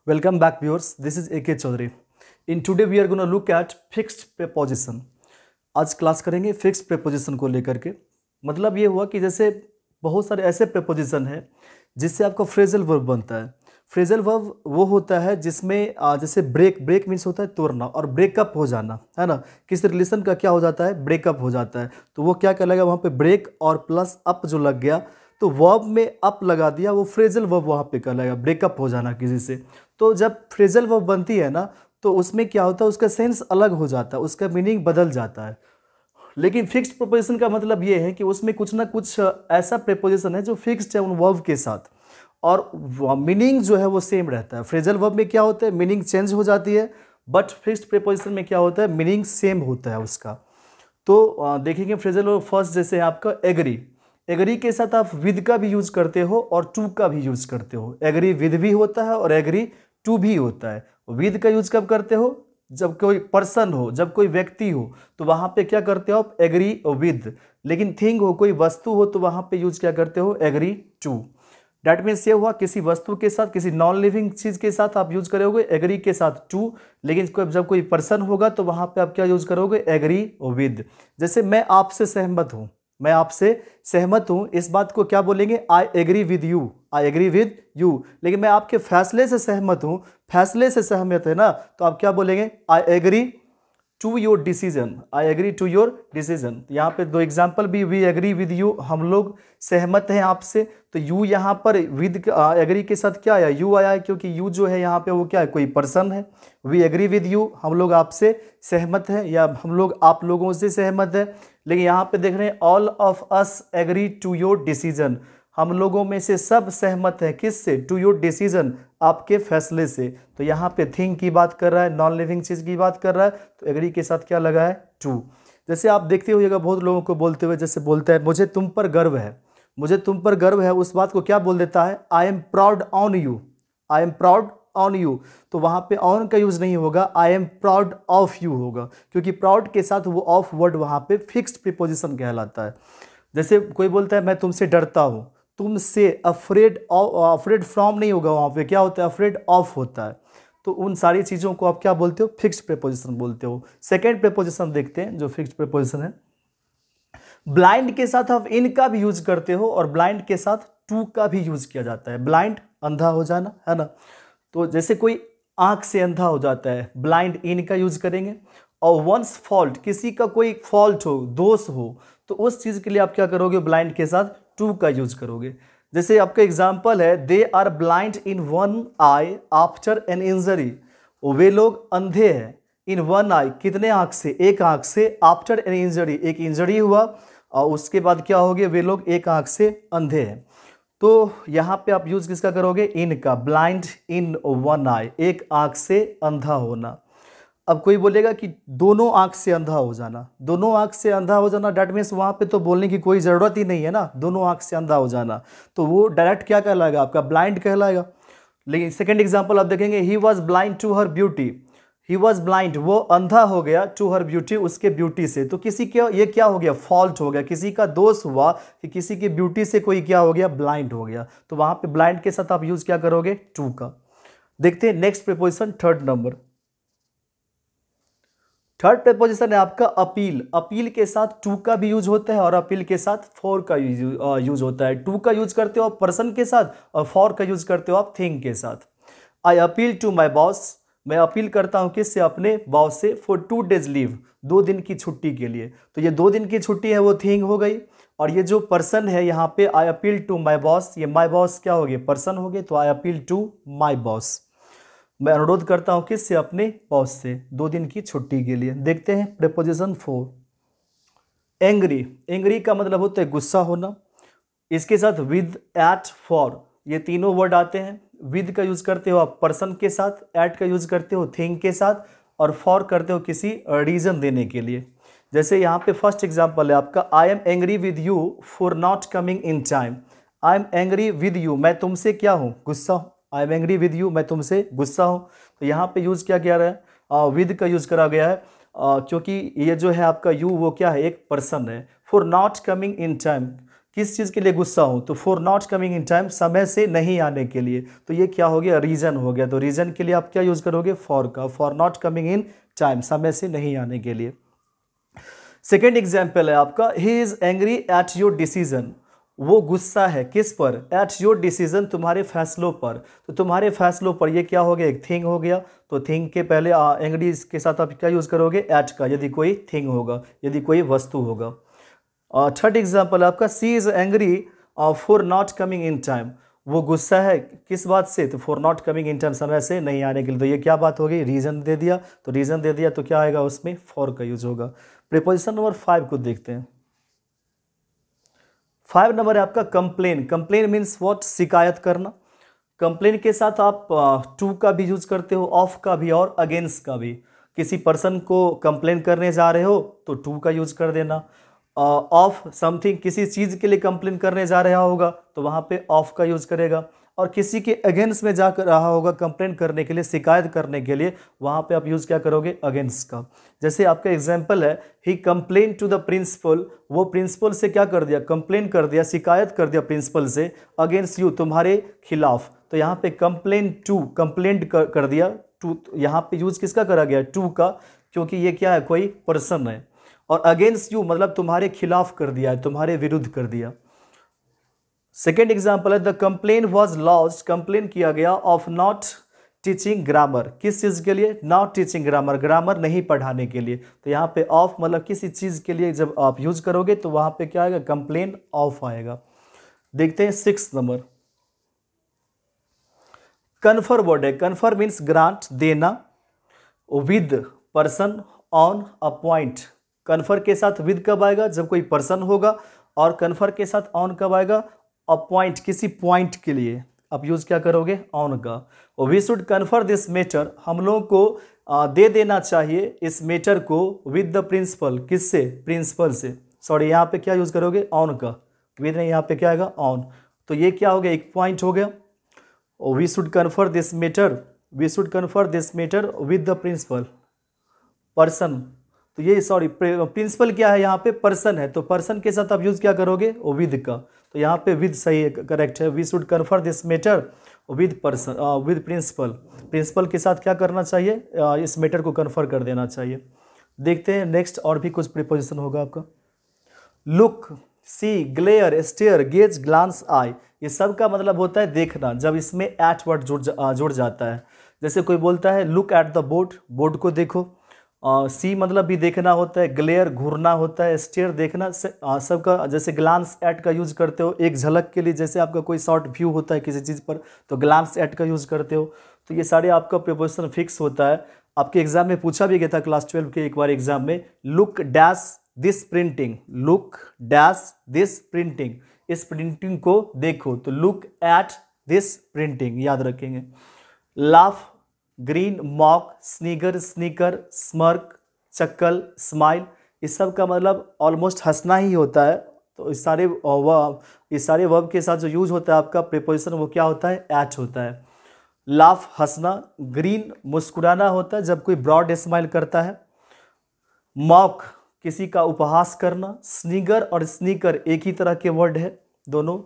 Welcome back viewers, this is AK Chaudhary. In today we are going to look at fixed preposition. आज class करेंगे fixed preposition को लेकर के। मतलब ये हुआ कि जैसे बहुत सारे ऐसे प्रेपोजिशन हैं जिससे आपका फ्रेजल वर्ब बनता है। फ्रेजल वर्ब वो होता है जिसमें जैसे ब्रेक मीन्स होता है तोड़ना और ब्रेकअप हो जाना, है ना। किसी रिलेशन का क्या हो जाता है, ब्रेकअप हो जाता है, तो वो क्या कहलाएगा, वहाँ पे ब्रेक और प्लस अप जो लग गया तो वर्ब में अप लगा दिया, वो फ्रेजल वर्ब वहाँ पे कहलाएगा, ब्रेकअप हो जाना किसी से। तो जब फ्रेजल वर्ब बनती है ना तो उसमें क्या होता है, उसका सेंस अलग हो जाता है, उसका मीनिंग बदल जाता है। लेकिन फिक्स्ड प्रेपोजिशन का मतलब ये है कि उसमें कुछ ना कुछ ऐसा प्रेपोजिशन है जो फिक्स्ड है उन वर्ब के साथ और मीनिंग जो है वो सेम रहता है। फ्रेजल वर्ब में क्या होता है, मीनिंग चेंज हो जाती है, बट फिक्स्ड प्रेपोजिशन में क्या होता है, मीनिंग सेम होता है उसका। तो देखेंगे फ्रेजल वर्ब फर्स्ट जैसे है आपका एग्री। एग्री के साथ आप विद का भी यूज करते हो और टू का भी यूज करते हो। एग्री विद भी होता है और एग्री टू भी होता है। विद का यूज कब करते हो, जब कोई पर्सन हो, जब कोई व्यक्ति हो तो वहां पे क्या करते हो आप, एग्री विद। लेकिन थिंग हो, कोई वस्तु हो तो वहां पे यूज क्या करते हो, एग्री टू। डैट मीन्स ये हुआ किसी वस्तु के साथ, किसी नॉन लिविंग चीज के साथ आप यूज करोगे एग्री के साथ टू, लेकिन जब कोई पर्सन होगा तो वहां पे आप क्या यूज करोगे, एग्री विद। जैसे मैं आपसे सहमत हूं, मैं आपसे सहमत हूं, इस बात को क्या बोलेंगे, I agree with you, I agree with you. लेकिन मैं आपके फैसले से सहमत हूं, फैसले से सहमत है ना, तो आप क्या बोलेंगे, I agree to your decision, I agree to your decision. यहाँ पे दो एग्जाम्पल भी, वी एग्री विद यू, हम लोग सहमत हैं आपसे, तो यू यहाँ पर विद एग्री के साथ क्या आया, यू आया है, क्योंकि यू जो है यहाँ पे वो क्या है, कोई पर्सन है। वी एग्री विद यू, हम लोग आपसे सहमत हैं या हम लोग आप लोगों से सहमत है। लेकिन यहाँ पे देख रहे हैं all of us agree to your decision, हम लोगों में से सब सहमत हैं, किससे, टू योर डिसीजन, आपके फैसले से। तो यहाँ पे थिंग की बात कर रहा है, नॉन लिविंग चीज की बात कर रहा है, तो एग्री के साथ क्या लगा है, टू। जैसे आप देखते होइएगा बहुत लोगों को बोलते हुए, जैसे बोलते हैं मुझे तुम पर गर्व है, मुझे तुम पर गर्व है, उस बात को क्या बोल देता है, I am proud on you, I am proud on you. तो वहां पे ऑन का यूज नहीं होगा, I am proud of you होगा, क्योंकि प्राउड के साथ वो ऑफ वर्ड वहां पे फिक्स्ड प्रीपोजिशन कहलाता है। जैसे कोई बोलता है मैं तुमसे डरता हूं, तुमसे अफ्रेड फ्रॉम नहीं होगा, वहां पे क्या होता है, अफ्रेड ऑफ होता है। तो उन सारी चीजों को आप क्या बोलते हो, फिक्स्ड प्रीपोजिशन बोलते हो। सेकेंड प्रीपोजिशन देखते हैं जो फिक्स्ड प्रीपोजिशन है। ब्लाइंड के साथ आप इन का भी यूज करते हो और ब्लाइंड के साथ टू का भी यूज किया जाता है। ब्लाइंड अंधा हो जाना, है ना। तो जैसे कोई आंख से अंधा हो जाता है, ब्लाइंड इन का यूज करेंगे। और वंस फॉल्ट, किसी का कोई फॉल्ट हो, दोष हो, तो उस चीज के लिए आप क्या करोगे, ब्लाइंड के साथ टू का यूज करोगे। जैसे आपका एग्जांपल है, they are blind in one eye after an injury, वे लोग अंधे हैं, इन वन आई कितने आंख से, एक आंख से, आफ्टर एन इंजरी एक इंजरी हुआ और उसके बाद क्या हो गया, वे लोग एक आंख से अंधे हैं। तो यहाँ पे आप यूज किसका करोगे, इन का, ब्लाइंड इन वन आई, एक आंख से अंधा होना। अब कोई बोलेगा कि दोनों आंख से अंधा हो जाना, दोनों आंख से अंधा हो जाना, डैट मीन्स वहां पे तो बोलने की कोई जरूरत ही नहीं है ना, दोनों आंख से अंधा हो जाना, तो वो डायरेक्ट क्या कहलाएगा, आपका ब्लाइंड कहलाएगा। लेकिन सेकंड एग्जांपल आप देखेंगे, he was blind to her beauty, he was blind, वो अंधा हो गया, टू हर ब्यूटी, उसके ब्यूटी से। तो किसी के ये क्या हो गया, फॉल्ट हो गया, किसी का दोष हुआ कि किसी की ब्यूटी से कोई क्या हो गया, ब्लाइंड हो गया। तो वहां पे ब्लाइंड के साथ आप यूज क्या करोगे, टू का। देखते हैं next preposition, third number. Third preposition है आपका अपील। अपील के साथ टू का भी यूज होता है और अपील के साथ फॉर का यूज होता है। टू का यूज करते हो आप पर्सन के साथ और फॉर का यूज करते हो आप थिंग के साथ। I appeal to my boss, मैं अपील करता हूं किससे, अपने बॉस से, फॉर 2 days लीव, 2 दिन की छुट्टी के लिए। तो ये 2 दिन की छुट्टी है वो थिंग हो गई, और ये जो पर्सन है यहाँ पे, I appeal to my boss, ये माई बॉस क्या हो गए, पर्सन हो गए, तो I appeal to my boss, मैं अनुरोध करता हूं किससे, अपने बॉस से, 2 दिन की छुट्टी के लिए। देखते हैं प्रीपोजिशन 4, एंग्री। एंग्री का मतलब होता है गुस्सा होना, इसके साथ विद, एट, फॉर, ये तीनों वर्ड आते हैं। विद का यूज करते हो आप पर्सन के साथ, एट का यूज करते हो थिंग के साथ, और फॉर करते हो किसी रीजन देने के लिए। जैसे यहाँ पे फर्स्ट एग्जाम्पल है आपका, I am angry with you for not coming in time. I am angry with you, मैं तुमसे क्या हूँ, गुस्सा हूँ। I am angry with you, मैं तुमसे गुस्सा हूँ। तो यहाँ पे यूज क्या किया रहा है, विद का यूज करा गया है, क्योंकि ये जो है आपका यू वो क्या है, एक पर्सन है। For not coming in time, किस चीज़ के लिए गुस्सा हूँ, तो for not coming in time, समय से नहीं आने के लिए। तो ये क्या हो गया, रीज़न हो गया। तो रीज़न के लिए आप क्या यूज़ करोगे, फॉर का, for not coming in time, समय से नहीं आने के लिए। सेकेंड एग्जाम्पल है आपका, he is angry at your decision, वो गुस्सा है किस पर, एट योर डिसीजन, तुम्हारे फैसलों पर। तो तुम्हारे फैसलों पर, ये क्या हो गया, एक थिंग हो गया। तो थिंग के पहले एंग्री के साथ आप क्या यूज़ करोगे, एट का, यदि कोई थिंग होगा, यदि कोई वस्तु होगा। थर्ड एग्जाम्पल आपका, she is angry for not coming in time, वो गुस्सा है किस बात से, तो for not coming in time, समय से नहीं आने के लिए। तो ये क्या बात होगी, रीज़न दे दिया। तो रीज़न दे दिया तो क्या आएगा, उसमें फॉर का यूज होगा। प्रीपोजिशन नंबर 5 को देखते हैं। 5 नंबर है आपका, कंप्लेन। कंप्लेन मीन्स व्हाट, शिकायत करना। कंप्लेन के साथ आप टू का भी यूज करते हो, ऑफ का भी और अगेंस्ट का भी। किसी पर्सन को कंप्लेन करने जा रहे हो तो टू का यूज कर देना। ऑफ समथिंग, किसी चीज़ के लिए कंप्लेन करने जा रहा होगा तो वहाँ पे ऑफ का यूज करेगा। और किसी के अगेंस्ट में जा रहा होगा कंप्लेन करने के लिए, शिकायत करने के लिए, वहाँ पे आप यूज़ क्या करोगे, अगेंस्ट का। जैसे आपका एग्जाम्पल है, ही कंप्लेन टू द प्रिंसिपल, वो प्रिंसिपल से क्या कर दिया, कंप्लेन कर दिया, शिकायत कर दिया प्रिंसिपल से, अगेंस्ट यू, तुम्हारे खिलाफ। तो यहाँ पे कंप्लेन टू, कंप्लेंट कर दिया टू, यहाँ पे यूज किसका करा गया, टू का, क्योंकि ये क्या है, कोई पर्सन है। और अगेंस्ट यू मतलब तुम्हारे खिलाफ कर दिया है, तुम्हारे विरुद्ध कर दिया। सेकेंड एग्जाम्पल है, the complain was launched, complain किया गया, ऑफ नॉट टीचिंग ग्रामर, किस चीज़ के लिए, नॉट टीचिंग ग्रामर, ग्रामर नहीं पढ़ाने के लिए। तो यहाँ पे ऑफ मतलब किसी चीज़ के लिए जब आप यूज करोगे तो वहाँ पे क्या आएगा, कंप्लेन ऑफ आएगा। देखते हैं 6 नंबर, कन्फर वर्ड है। कन्फर मीन्स ग्रांट, देना, with person on a point. Confer के साथ विद कब आएगा, जब कोई पर्सन होगा, और कन्फर के साथ ऑन कब आएगा, अ पॉइंट, किसी पॉइंट के लिए आप यूज क्या करोगे, ऑन का। We should confer this matter, हम लोगों को दे देना चाहिए इस मैटर को, विद द प्रिंसिपल, किससे, प्रिंसिपल से। सॉरी, यहाँ पे क्या यूज करोगे, ऑन का, विद नहीं, यहाँ पे क्या आएगा, ऑन। तो ये क्या हो गया, एक पॉइंट हो गया। We should confer this matter, we should confer this matter with the principal, person. तो ये सॉरी, प्रिंसिपल क्या है, यहाँ पे पर्सन है, तो पर्सन के साथ आप यूज क्या करोगे, विद का। तो यहाँ पे विद सही है, करेक्ट है। We should confer this matter with person, with principal, principal के साथ क्या करना चाहिए, इस मैटर को कन्फर कर देना चाहिए। देखते हैं नेक्स्ट, और भी कुछ प्रीपोजिशन होगा आपका। लुक, सी, ग्लेयर, स्टेयर, गेज, ग्लांस, आई, ये सब का मतलब होता है देखना, जब इसमें एट वर्ड जुड़ जाता है। जैसे कोई बोलता है look at the board, board को देखो। सी मतलब भी देखना होता है, ग्लेयर घूरना होता है, स्टेयर देखना, सबका। जैसे ग्लांस एट का यूज करते हो एक झलक के लिए, जैसे आपका कोई शॉर्ट व्यू होता है किसी चीज़ पर तो ग्लांस एट का यूज करते हो। तो ये सारे आपका प्रीपोजिशन फिक्स होता है। आपके एग्जाम में पूछा भी गया था क्लास 12 के एक बार एग्जाम में, look dash this printing, look dash this printing, इस प्रिंटिंग को देखो, तो लुक एट दिस प्रिंटिंग याद रखेंगे। Laugh, grin, mock, snigger, snicker, smirk, chuckle, smile, इस सब का मतलब ऑलमोस्ट हंसना ही होता है। तो इस सारे वर्ब के साथ जो यूज होता है आपका प्रीपोजिशन, वो क्या होता है, एट होता है। लाफ हंसना, ग्रीन मुस्कुराना होता है जब कोई ब्रॉड स्माइल करता है, मॉक किसी का उपहास करना, स्नीगर और स्नीकर एक ही तरह के वर्ड है दोनों।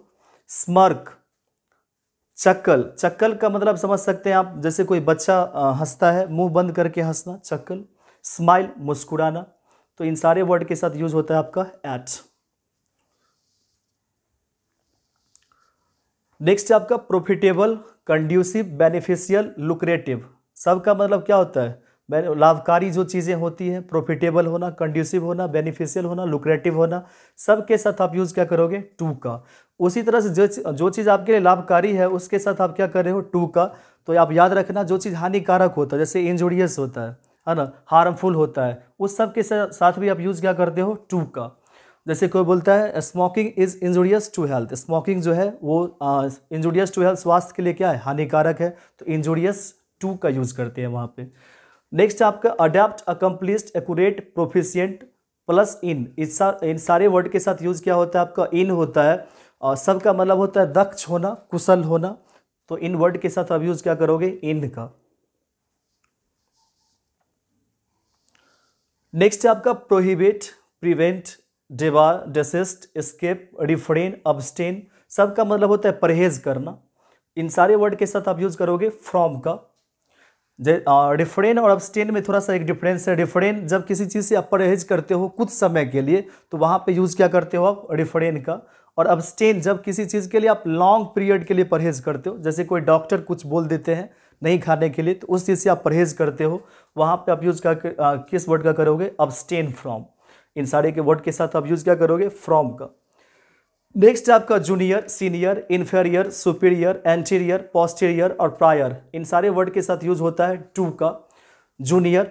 स्मर्क, चक्कल, चक्कल का मतलब समझ सकते हैं आप, जैसे कोई बच्चा हंसता है मुंह बंद करके हंसना, चक्कल। स्माइल मुस्कुराना। तो इन सारे वर्ड के साथ यूज होता है आपका एट। नेक्स्ट आपका प्रॉफिटेबल, कंड्यूसिव, बेनिफिशियल, लुक्रेटिव। सबका मतलब क्या होता है, लाभकारी जो चीज़ें होती हैं, प्रॉफिटेबल होना, कंड्यूसिव होना, बेनिफिशियल होना, लुक्रेटिव होना, सब के साथ आप यूज़ क्या करोगे, टू का। उसी तरह से जो चीज़ आपके लिए लाभकारी है उसके साथ आप क्या कर रहे हो, टू का। तो आप याद रखना, जो चीज़ हानिकारक होता है, जैसे इंजूरियस होता है ना, हार्मफुल होता है, उस सब के साथ भी आप यूज़ क्या करते हो, टू का। जैसे कोई बोलता है smoking is injurious to health, smoking जो है वो इंजूरियस टू हेल्थ, स्वास्थ्य के लिए क्या है, हानिकारक है, तो इंजूरियस टू का यूज़ करते हैं वहाँ पे। नेक्स्ट आपका adept, accomplished, accurate, proficient, plus इन सारे वर्ड के साथ यूज क्या होता है आपका, इन होता है। सबका मतलब होता है दक्ष होना, कुशल होना। तो इन वर्ड के साथ आप यूज क्या करोगे, इन का। नेक्स्ट है आपका prohibit, prevent, debar, desist, escape, refrain, abstain, सबका मतलब होता है परहेज करना। इन सारे वर्ड के साथ आप यूज करोगे फ्रॉम का। रिफ्रेन और अब्सटेन में थोड़ा सा एक डिफरेंस है। रिफ्रेन जब किसी चीज़ से आप परहेज करते हो कुछ समय के लिए तो वहाँ पे यूज़ क्या करते हो आप, रिफ्रेन का। और अब्सटेन जब किसी चीज़ के लिए आप लॉन्ग पीरियड के लिए परहेज करते हो, जैसे कोई डॉक्टर कुछ बोल देते हैं नहीं खाने के लिए, तो उस चीज़ से आप परहेज करते हो, वहाँ पे आप यूज़ करके किस वर्ड का करोगे, अब्सटेन फ्रॉम। इन सारे के वर्ड के साथ आप यूज़ क्या करोगे, फ्रॉम का। नेक्स्ट आपका junior, senior, inferior, superior, anterior, posterior और प्रायर, इन सारे वर्ड के साथ यूज होता है टू का। जूनियर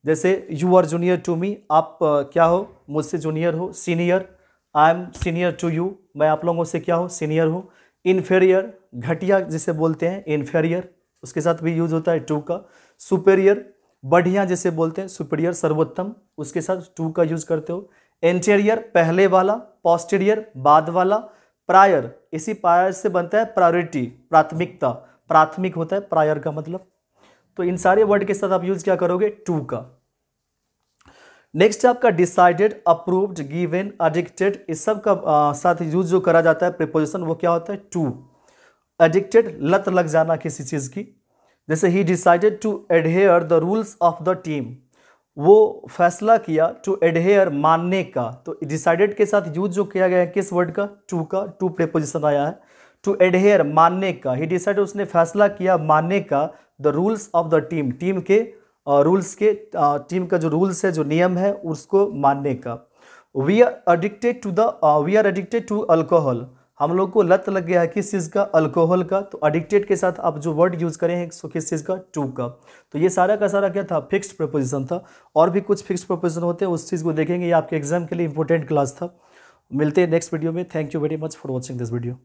जैसे you are junior to me, आप क्या हो, मुझसे जूनियर हो। Senior, I am senior to you, मैं आप लोगों से क्या हो, सीनियर हूँ। इन्फेरियर, घटिया जिसे बोलते हैं, इन्फेरियर, उसके साथ भी यूज होता है टू का। सुपीरियर, बढ़िया जिसे बोलते हैं, सुपीरियर, सर्वोत्तम, उसके साथ टू का यूज करते हो। एंटीरियर, पहले वाला। पोस्टीरियर, बाद वाला। प्रायर, इसी प्रायर से बनता है प्रायोरिटी, प्राथमिकता, प्राथमिक होता है प्रायर का मतलब। तो इन सारे वर्ड के साथ आप यूज क्या करोगे, टू का। नेक्स्ट आपका डिसाइडेड, अप्रूव्ड, गिवन, एडिक्टेड, इस सब का साथ यूज जो करा जाता है प्रीपोजिशन, वो क्या होता है, टू। एडिक्टेड, लत लग जाना किसी चीज की, जैसे he decided to adhere the rules of the team, वो फैसला किया, टू एडहेयर मानने का। तो डिसाइडेड के साथ यूज जो किया गया है किस वर्ड का, टू का, टू प्रीपोजिशन आया है। टू एडहेयर मानने का, ही डिसाइडेड उसने फैसला किया मानने का, the rules of the team, team के रूल्स के, टीम का जो रूल्स है, जो नियम है, उसको मानने का। We are addicted to alcohol, हम लोग को लत लग गया है किस चीज़ का, अल्कोहल का। तो एडिक्टेड के साथ आप जो वर्ड यूज करें सो किस चीज़ का, टू का। तो ये सारा का सारा क्या था, फिक्स्ड प्रीपोजिशन था। और भी कुछ फिक्स्ड प्रीपोजिशन होते हैं, उस चीज़ को देखेंगे, ये आपके एग्जाम के लिए इंपॉर्टेंट क्लास था। मिलते हैं नेक्स्ट वीडियो में। Thank you very much for watching this video.